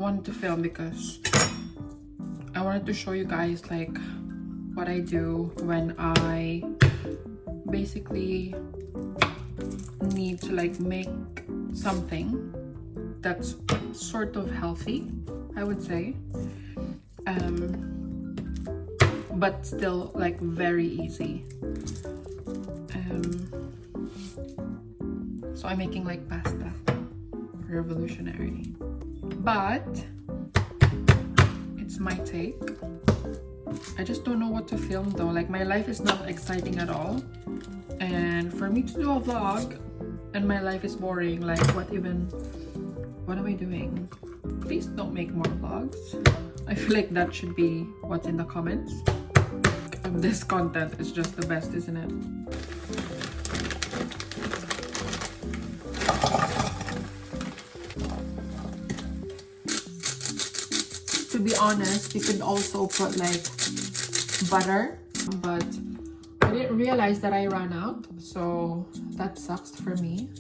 wanted to film because I wanted to show you guys like what I do when I basically need to like make something that's sort of healthy, I would say, but still like very easy. So I'm making like pasta, revolutionary, but it's my take. I just don't know what to film though. Like my life is not exciting at all, and for me to do a vlog and my life is boring, like what am I doing? Please don't make more vlogs. I feel like that should be what's in the comments. This content is just the best, isn't it? To be honest, you could also put like butter, but I didn't realize that I ran out, so that sucks for me.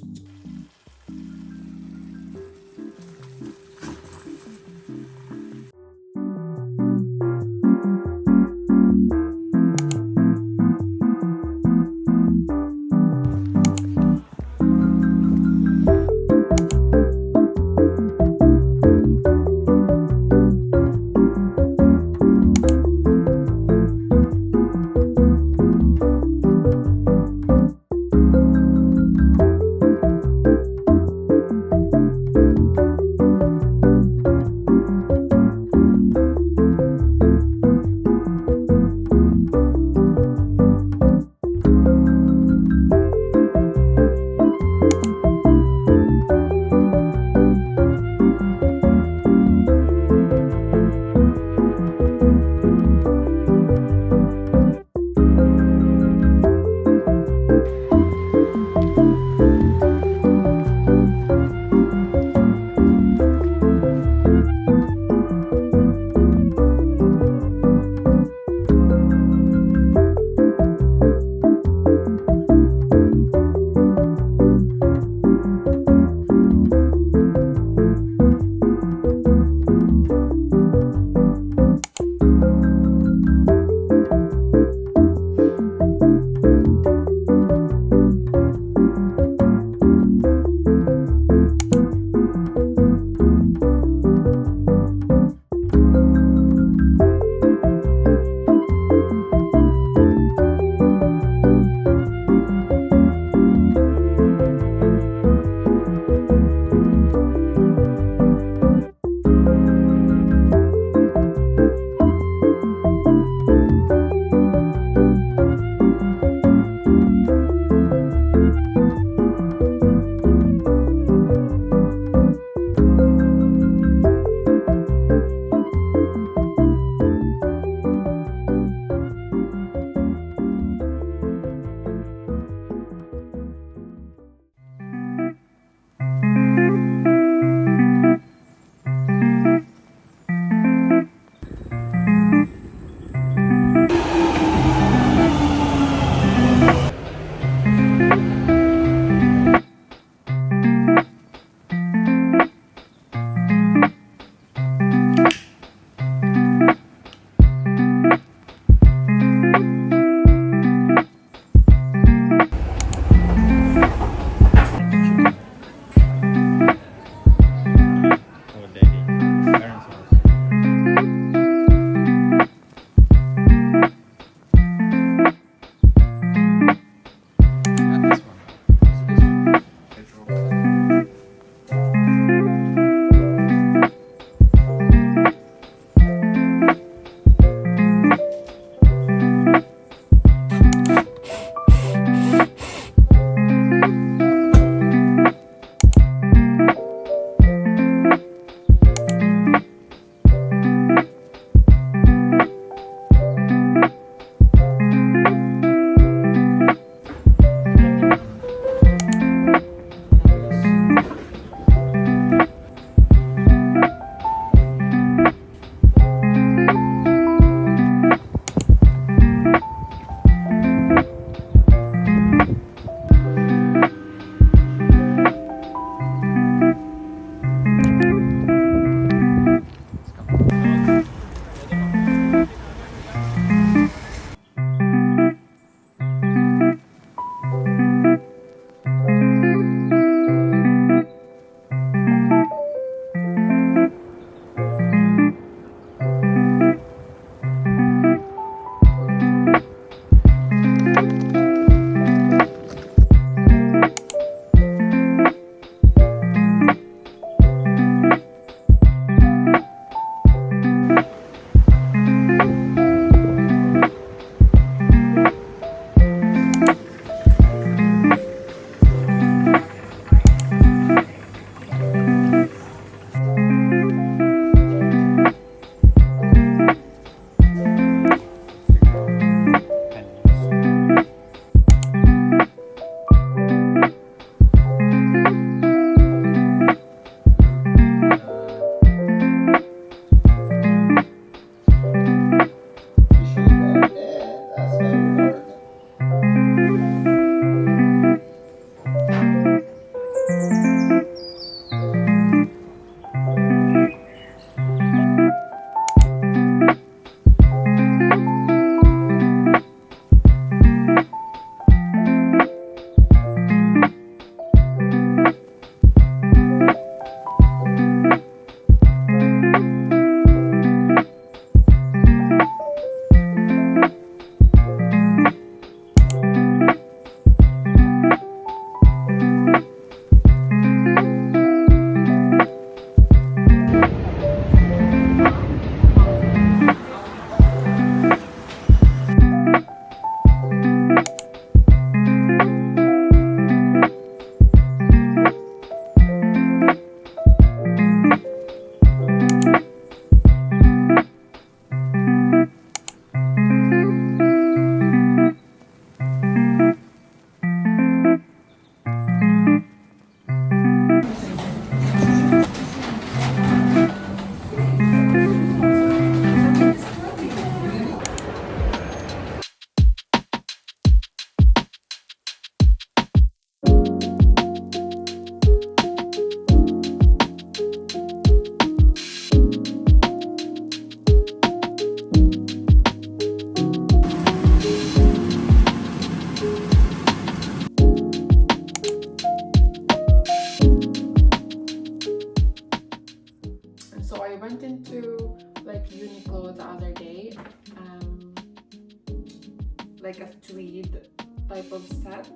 set,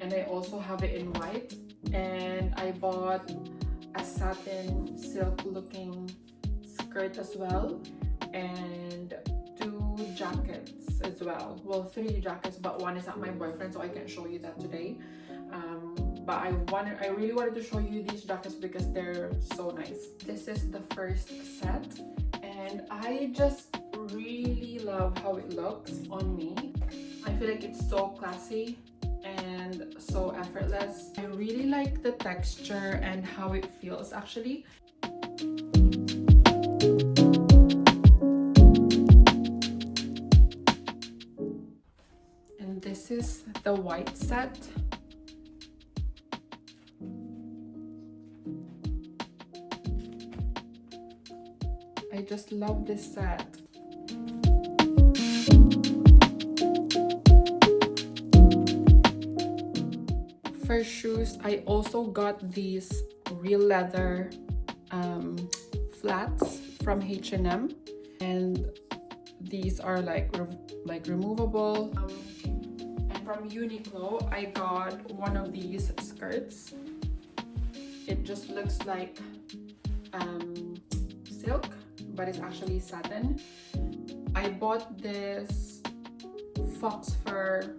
and I also have it in white. And I bought a satin silk looking skirt as well, and 2 jackets as well. Well, 3 jackets, but one is at my boyfriend, so I can't show you that today. But I really wanted to show you these jackets because they're so nice. This is the first set, and I just really love how it looks on me. I feel like it's so classy and so effortless. I really like the texture and how it feels actually. And this is the white set. I just love this set. For shoes, I also got these real leather flats from H&M, and these are like removable. And from Uniqlo, I got one of these skirts. It just looks like silk, but it's actually satin. I bought this fox fur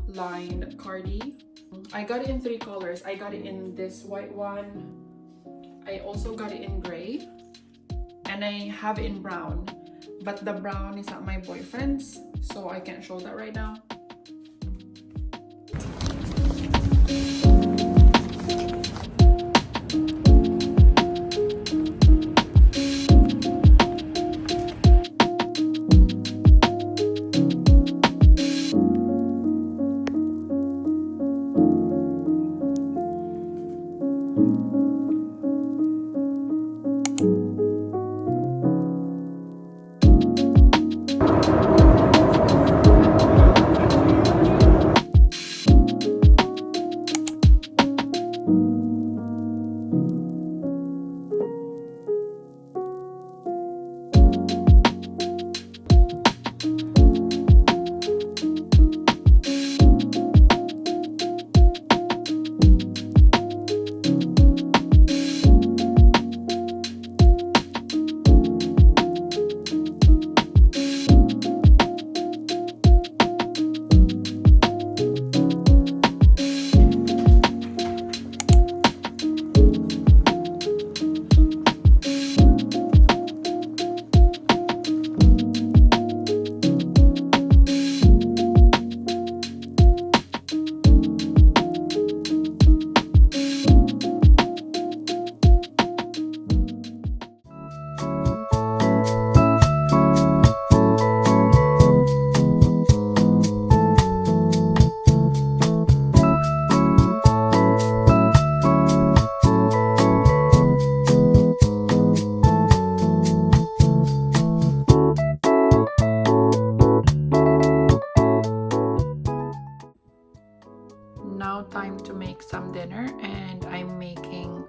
lined cardi. I got it in 3 colors. I got it in this white one. I also got it in gray, and I have it in brown, but the brown is at my boyfriend's, so I can't show that right now. Now time to make some dinner, and I'm making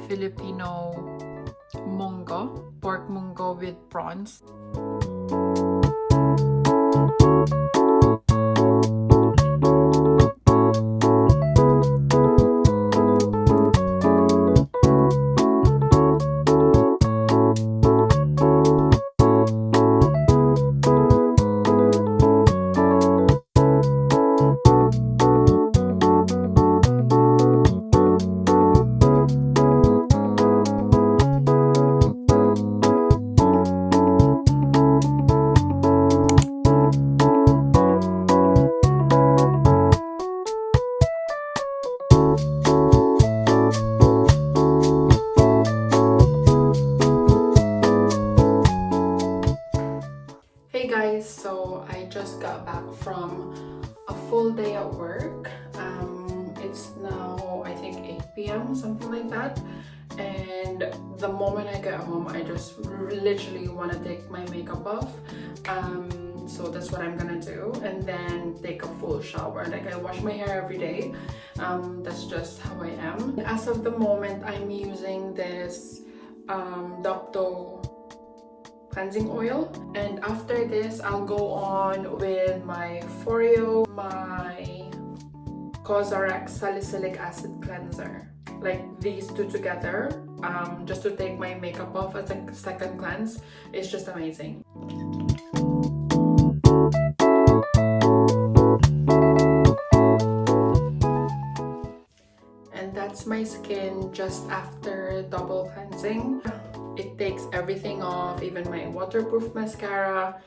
Filipino munggo, pork munggo with prawns. Hey guys, so I just got back from a full day at work. It's now I think 8 p.m. something like that, and the moment I get home I just literally want to take my makeup off. So that's what I'm gonna do, and then take a full shower. Like, I wash my hair every day. That's just how I am. As of the moment, I'm using this Dopto cleansing oil, and after this I'll go on with my Foreo, my CosRx Salicylic Acid Cleanser. Like these two together, just to take my makeup off as a second cleanse, is just amazing. And that's my skin just after double cleansing. It takes everything off, even my waterproof mascara.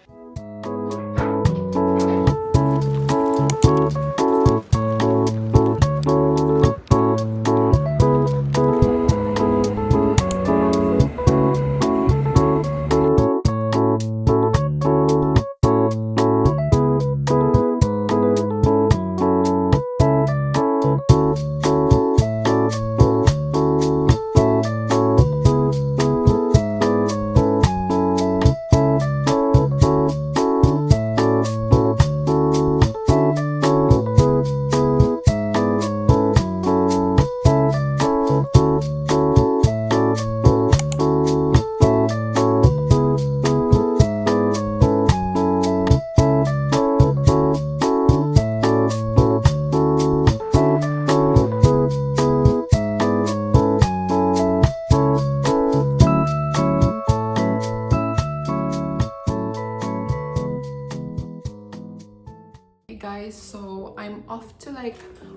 Guys, so I'm off to like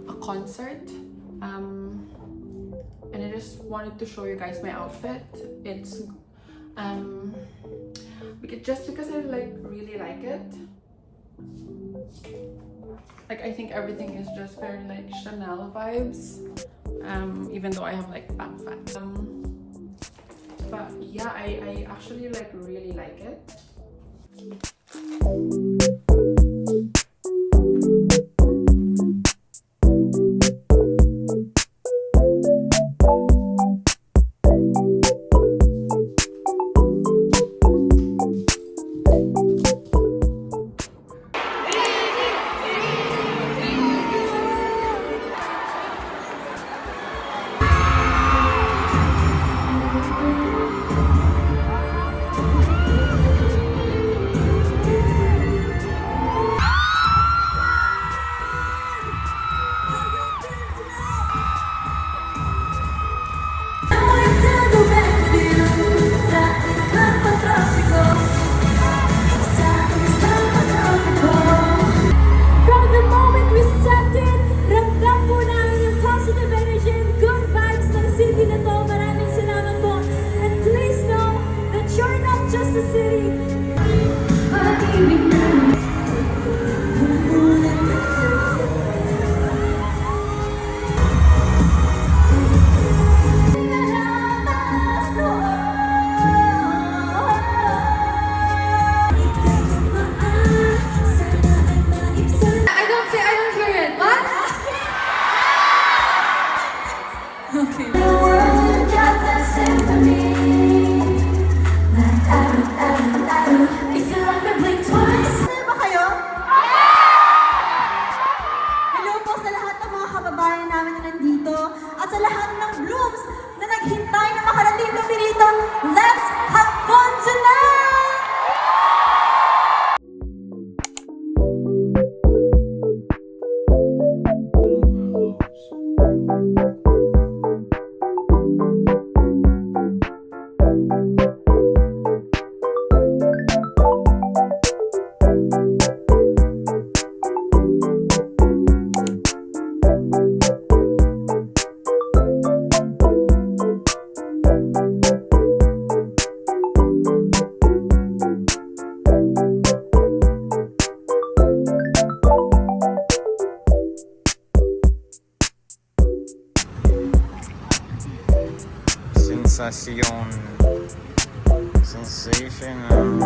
a concert, and I just wanted to show you guys my outfit. It's just because I really like it. Like, I think everything is just very like Chanel vibes, even though I have like back fat. But yeah, I actually like really like it. Sensación. Sensational.